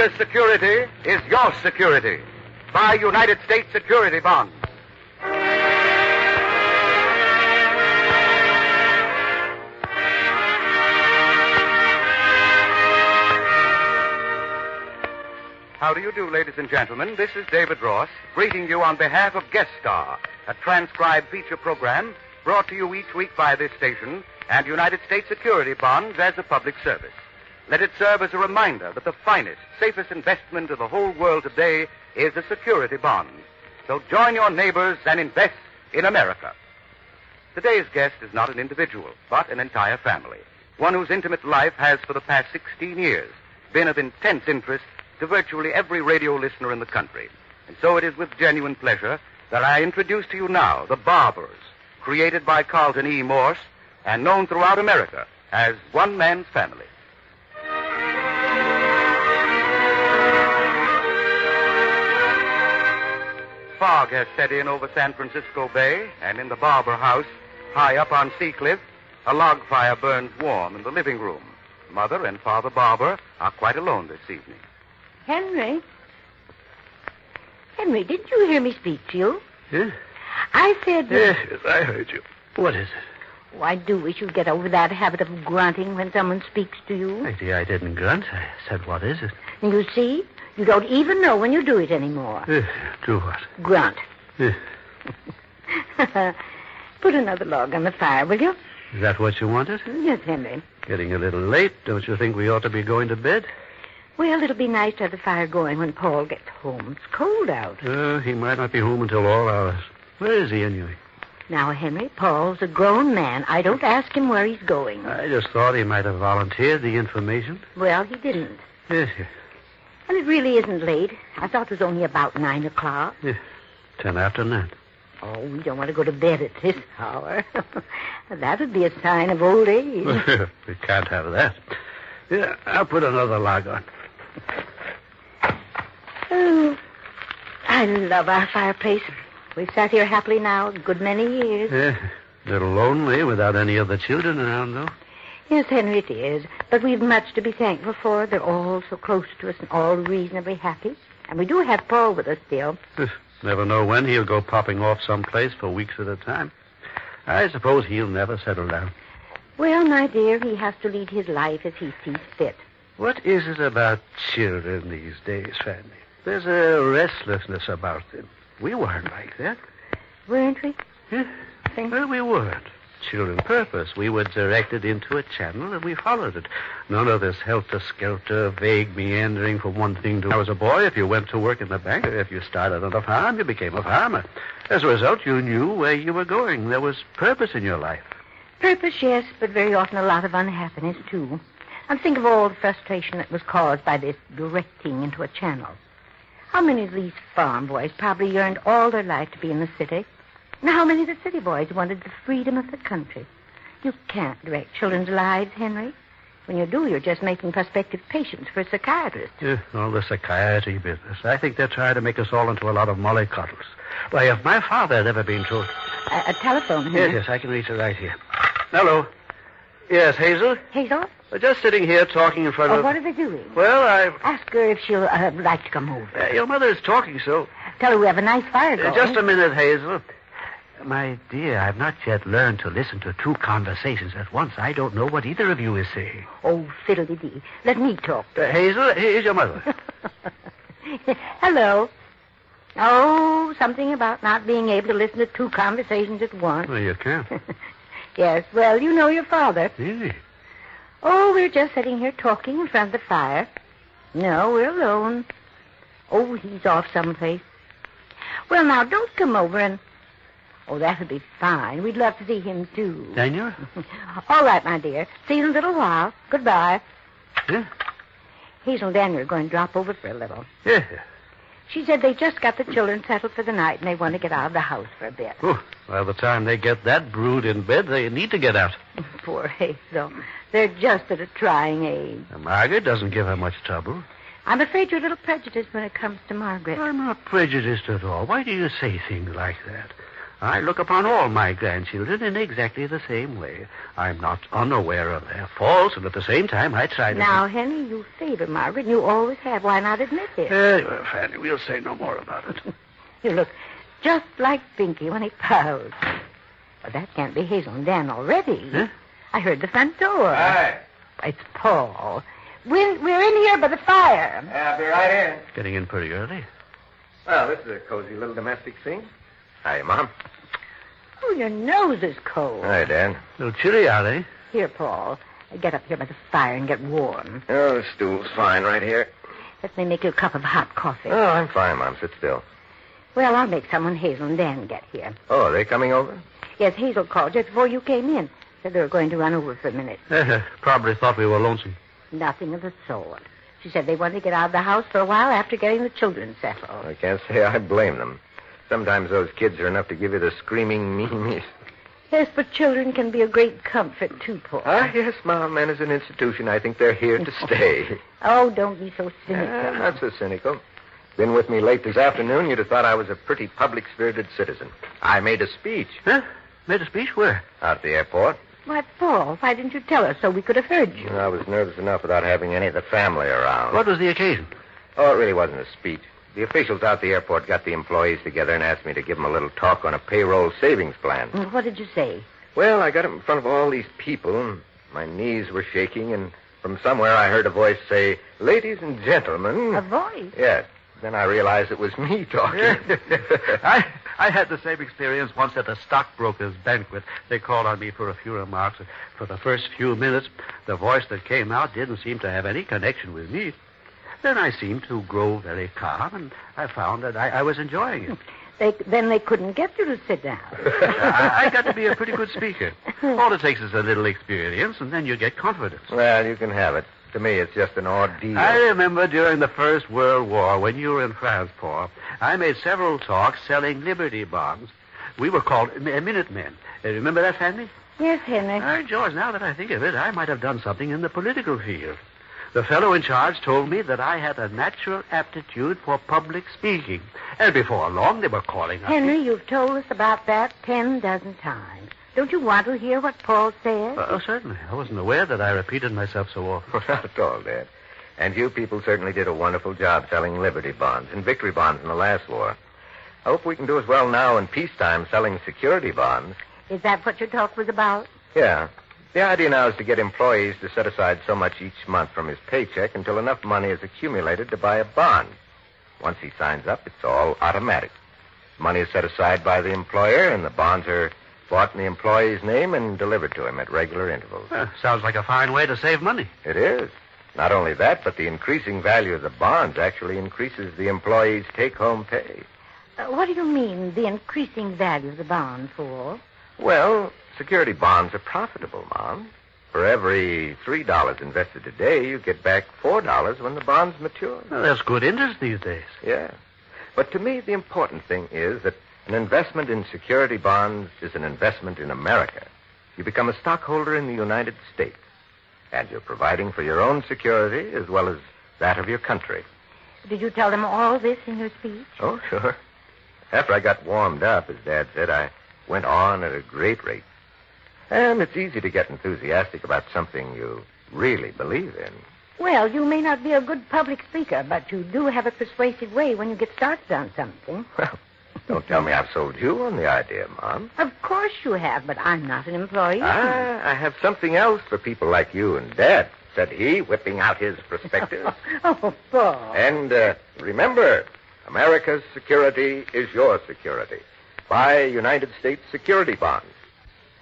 America's security is your security. Buy United States security bonds. How do you do, ladies and gentlemen? This is David Ross, greeting you on behalf of Guest Star, a transcribed feature program brought to you each week by this station and United States security bonds as a public service. Let it serve as a reminder that the finest, safest investment of the whole world today is a security bond. So join your neighbors and invest in America. Today's guest is not an individual, but an entire family. One whose intimate life has, for the past 16 years, been of intense interest to virtually every radio listener in the country. And so it is with genuine pleasure that I introduce to you now the Barbours, created by Carlton E. Morse and known throughout America as one man's family. Fog has set in over San Francisco Bay, and in the Barbour house, high up on Sea Cliff, a log fire burns warm in the living room. Mother and Father Barbour are quite alone this evening. Henry? Henry, didn't you hear me speak to you? Yes? I said... Yes, I heard you. What is it? Oh, I do wish you'd get over that habit of grunting when someone speaks to you. Lady, I didn't grunt. I said, what is it? You see? You don't even know when you do it anymore. Do what? Grunt. Yes. Put another log on the fire, will you? Is that what you wanted? Yes, Henry. Getting a little late. Don't you think we ought to be going to bed? Well, it'll be nice to have the fire going when Paul gets home. It's cold out. He might not be home until all hours. Where is he, anyway? Now, Henry, Paul's a grown man. I don't ask him where he's going. I just thought he might have volunteered the information. Well, he didn't. Yes, yes. And it really isn't late. I thought it was only about 9 o'clock. Yes. 10 after 9. Oh, we don't want to go to bed at this hour. That would be a sign of old age. We can't have that. Yeah, I'll put another log on. Oh, I love our fireplace. We've sat here happily now a good many years. Yeah, a little lonely without any of the children around, though. Yes, Henry, it is. But we've much to be thankful for. They're all so close to us and all reasonably happy. And we do have Paul with us still. Never know when he'll go popping off someplace for weeks at a time. I suppose he'll never settle down. Well, my dear, he has to lead his life as he sees fit. What is it about children these days, Fanny? There's a restlessness about them. We weren't like that. Weren't we? Yeah. Well, we weren't. Children purpose. We were directed into a channel, and we followed it. None of this helter-skelter, vague meandering from one thing to... I was a boy. If you went to work in the bank, if you started on a farm, you became a farmer. As a result, you knew where you were going. There was purpose in your life. Purpose, yes, but very often a lot of unhappiness, too. And think of all the frustration that was caused by this directing into a channel. How many of these farm boys probably yearned all their life to be in the city? And how many of the city boys wanted the freedom of the country? You can't direct children's lives, Henry. When you do, you're just making prospective patients for a psychiatrist. Yeah, all the psychiatry business. I think they're trying to make us all into a lot of mollycoddles. Why, if my father had ever been told... A telephone, Henry. Yes, I can reach it right here. Hello. Yes, Hazel? Hazel? We're just sitting here talking in front of... What are they doing? Well, Ask her if she'll like to come over. Your mother is talking, so... Tell her we have a nice fire going. Just a minute, Hazel. My dear, I've not yet learned to listen to two conversations at once. I don't know what either of you is saying. Oh, fiddle-dee-dee. Let me talk. Hazel, here's your mother. Hello. Oh, something about not being able to listen to two conversations at once. Well, you can't. Yes, well, you know your father. Really? Oh, we're just sitting here talking in front of the fire. No, we're alone. Oh, he's off someplace. Well, now, don't come over and... Oh, that would be fine. We'd love to see him, too. Daniel? All right, my dear. See you in a little while. Goodbye. Yeah? Hazel and Daniel are going to drop over for a little. Yeah. She said they just got the children settled for the night and they want to get out of the house for a bit. Oh, by the time they get that brood in bed, they need to get out. Poor Hazel. They're just at a trying age. Margaret doesn't give her much trouble. I'm afraid you're a little prejudiced when it comes to Margaret. I'm not prejudiced at all. Why do you say things like that? I look upon all my grandchildren in exactly the same way. I'm not unaware of their faults, and at the same time, I try to... Now, Henry, you favor Margaret, and you always have. Why not admit it? Well, Fanny, we'll say no more about it. You look just like Pinky when he pouts. Well, that can't be Hazel and Dan already. Huh? I heard the front door. Hi. It's Paul. We're in here by the fire. I'll be right in. Getting in pretty early. Well, this is a cozy little domestic scene. Hi, Mom. Oh, your nose is cold. Hi, Dan. A little chilly, are they? Here, Paul. Get up here by the fire and get warm. Oh, the stool's fine right here. Let me make you a cup of hot coffee. Oh, I'm fine, Mom. Sit still. Well, I'll make some when Hazel and Dan get here. Oh, are they coming over? Yes, Hazel called just before you came in. Said they were going to run over for a minute. Probably thought we were lonesome. Nothing of the sort. She said they wanted to get out of the house for a while after getting the children settled. I can't say I blame them. Sometimes those kids are enough to give you the screaming meanies. Yes, but children can be a great comfort, too, Paul. Yes, Mom, and as an institution, I think they're here to stay. Oh, don't be so cynical. Not so cynical. Been with me late this afternoon, you'd have thought I was a pretty public-spirited citizen. I made a speech. Huh? Made a speech? Where? Out at the airport. Why, Paul, why didn't you tell us so we could have heard you? I was nervous enough without having any of the family around. What was the occasion? Oh, it really wasn't a speech. The officials out at the airport got the employees together and asked me to give them a little talk on a payroll savings plan. What did you say? Well, I got up in front of all these people, and my knees were shaking, and from somewhere I heard a voice say, "Ladies and gentlemen." A voice? Yes. Then I realized it was me talking. I had the same experience once at a stockbroker's banquet. They called on me for a few remarks. For the first few minutes, the voice that came out didn't seem to have any connection with me. Then I seemed to grow very calm, and I found that I was enjoying it. Then they couldn't get you to sit down. I got to be a pretty good speaker. All it takes is a little experience, and then you get confidence. Well, you can have it. To me, it's just an ordeal. I remember during the First World War, when you were in France, Paul, I made several talks selling Liberty bonds. We were called Minutemen. Remember that, Fanny? Yes, Henry. George, now that I think of it, I might have done something in the political field. The fellow in charge told me that I had a natural aptitude for public speaking. And before long, they were calling us. Henry, you've told us about that 10 dozen times. Don't you want to hear what Paul said? Oh, certainly. I wasn't aware that I repeated myself so often. Not at all, Dad. And you people certainly did a wonderful job selling Liberty bonds and victory bonds in the last war. I hope we can do as well now in peacetime selling security bonds. Is that what your talk was about? Yeah. The idea now is to get employees to set aside so much each month from his paycheck until enough money is accumulated to buy a bond. Once he signs up, it's all automatic. Money is set aside by the employer, and the bonds are bought in the employee's name and delivered to him at regular intervals. Sounds like a fine way to save money. It is. Not only that, but the increasing value of the bonds actually increases the employee's take-home pay. What do you mean, the increasing value of the bond, Paul? Well, security bonds are profitable, Mom. For every $3 invested today, you get back $4 when the bonds mature. Well, that's good interest these days. Yeah. But to me, the important thing is that an investment in security bonds is an investment in America. You become a stockholder in the United States, and you're providing for your own security as well as that of your country. Did you tell them all this in your speech? Oh, sure. After I got warmed up, as Dad said, I went on at a great rate. And it's easy to get enthusiastic about something you really believe in. Well, you may not be a good public speaker, but you do have a persuasive way when you get started on something. Well, don't tell me I've sold you on the idea, Mom. Of course you have, but I'm not an employee. I have something else for people like you and Dad, said he, whipping out his prospectus. Oh, Paul. And remember, America's security is your security. Buy United States security bonds.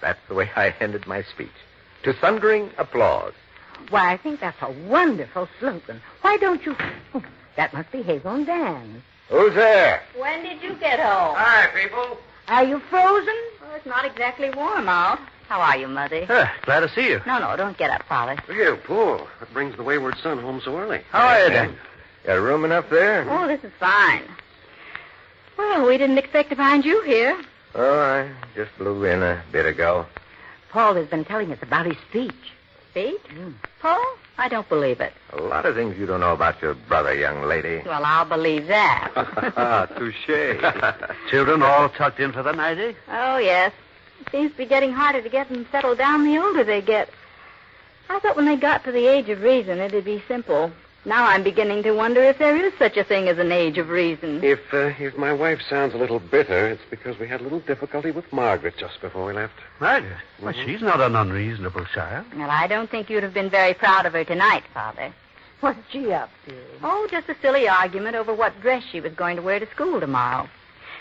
That's the way I ended my speech. To thundering applause. Why, I think that's a wonderful slogan. Why don't you... Oh, that must be Hazel and Dan. Who's there? When did you get home? Hi, people. Are you frozen? Well, it's not exactly warm out. How are you, Mother? Glad to see you. No, don't get up, Polly. Look here, Paul. What brings the wayward son home so early? How are you, Dan? Got room enough there? Oh, this is fine. Well, we didn't expect to find you here. Oh, I just blew in a bit ago. Paul has been telling us about his speech. speech. Paul, I don't believe it. A lot of things you don't know about your brother, young lady. Well, I'll believe that. Touche. Children all tucked in for the night, eh? Oh, yes. It seems to be getting harder to get them settled down the older they get. I thought when they got to the age of reason, it'd be simple. Now I'm beginning to wonder if there is such a thing as an age of reason. If my wife sounds a little bitter, it's because we had a little difficulty with Margaret just before we left. Margaret? Well, she's not an unreasonable child. Well, I don't think you'd have been very proud of her tonight, Father. What's she up to? Oh, just a silly argument over what dress she was going to wear to school tomorrow.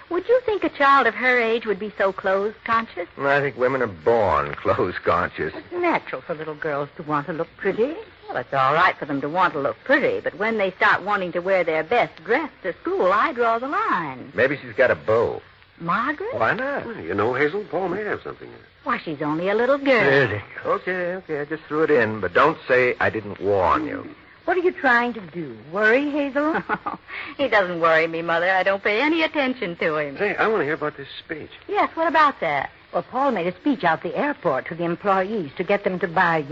Would you think a child of her age would be so clothes-conscious? I think women are born clothes-conscious. It's natural for little girls to want to look pretty. Well, it's all right for them to want to look pretty, but when they start wanting to wear their best dress to school, I draw the line. Maybe she's got a beau. Margaret? Why not? Well, you know, Hazel, Paul may have something in it. Why, she's only a little girl. Okay, I just threw it in, but don't say I didn't warn you. What are you trying to do? Worry, Hazel? He doesn't worry me, Mother. I don't pay any attention to him. Say, I want to hear about this speech. Yes, what about that? Well, Paul made a speech out the airport to the employees to get them to buy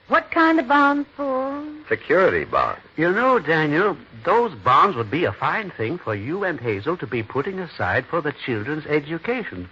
what kind of bonds, Paul? Security bonds. You know, Daniel, those bonds would be a fine thing for you and Hazel to be putting aside for the children's education.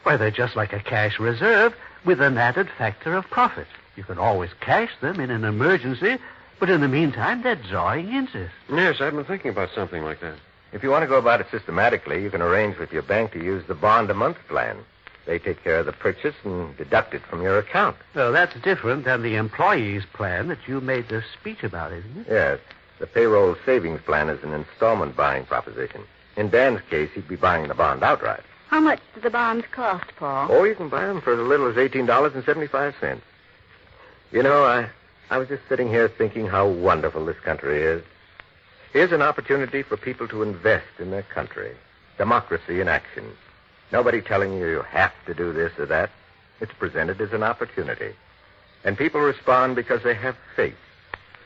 Why, they're just like a cash reserve with an added factor of profit. You can always cash them in an emergency, but in the meantime, they're drawing interest. Yes, I've been thinking about something like that. If you want to go about it systematically, you can arrange with your bank to use the bond-a-month plan. They take care of the purchase and deduct it from your account. Well, that's different than the employees' plan that you made the speech about, isn't it? Yes. The payroll savings plan is an installment buying proposition. In Dan's case, he'd be buying the bond outright. How much do the bonds cost, Paul? Oh, you can buy them for as little as $18.75. You know, I was just sitting here thinking how wonderful this country is. Here's an opportunity for people to invest in their country. Democracy in action. Nobody telling you have to do this or that. It's presented as an opportunity. And people respond because they have faith,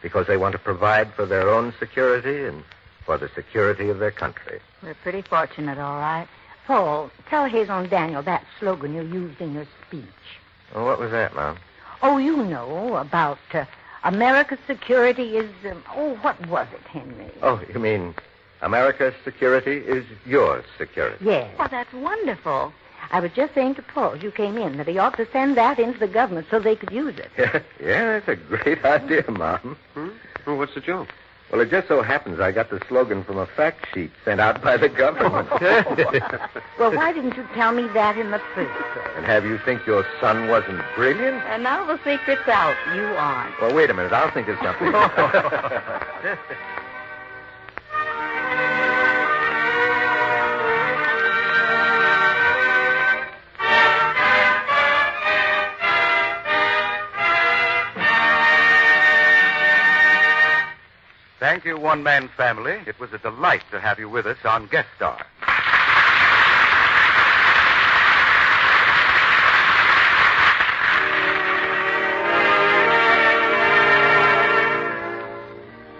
because they want to provide for their own security and for the security of their country. We're pretty fortunate, all right. Paul, tell Hazel and Daniel that slogan you used in your speech. Well, what was that, Mom? Oh, you know, about America's security is... what was it, Henry? Oh, you mean America's security is your security? Yes. Well, that's wonderful. I was just saying to Paul as you came in that he ought to send that into the government so they could use it. Yeah, that's a great idea, Mom. Well, what's the joke? Well, it just so happens I got the slogan from a fact sheet sent out by the government. Well, why didn't you tell me that in the first place? And have you think your son wasn't brilliant? And now the secret's out. You aren't. Well, wait a minute. I'll think of something. Thank you, One Man Family. It was a delight to have you with us on Guest Star.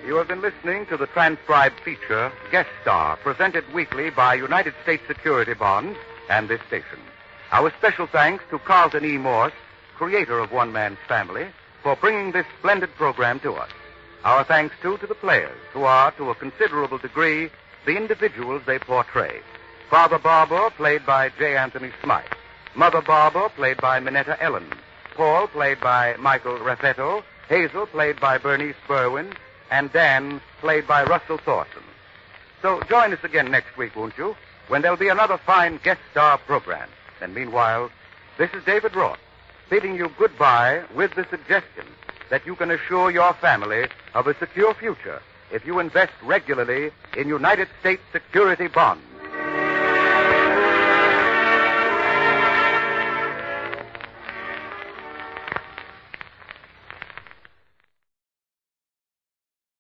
You have been listening to the transcribed feature, Guest Star, presented weekly by United States Security Bonds and this station. Our special thanks to Carlton E. Morse, creator of One Man's Family, for bringing this splendid program to us. Our thanks, too, to the players, who are, to a considerable degree, the individuals they portray. Father Barbour, played by J. Anthony Smythe. Mother Barbour, played by Minetta Ellen. Paul, played by Michael Raffetto. Hazel, played by Bernice Berwin. And Dan, played by Russell Thorson. So join us again next week, won't you, when there'll be another fine guest star program. And meanwhile, this is David Roth, bidding you goodbye with the suggestion that you can assure your family of a secure future if you invest regularly in United States security bonds.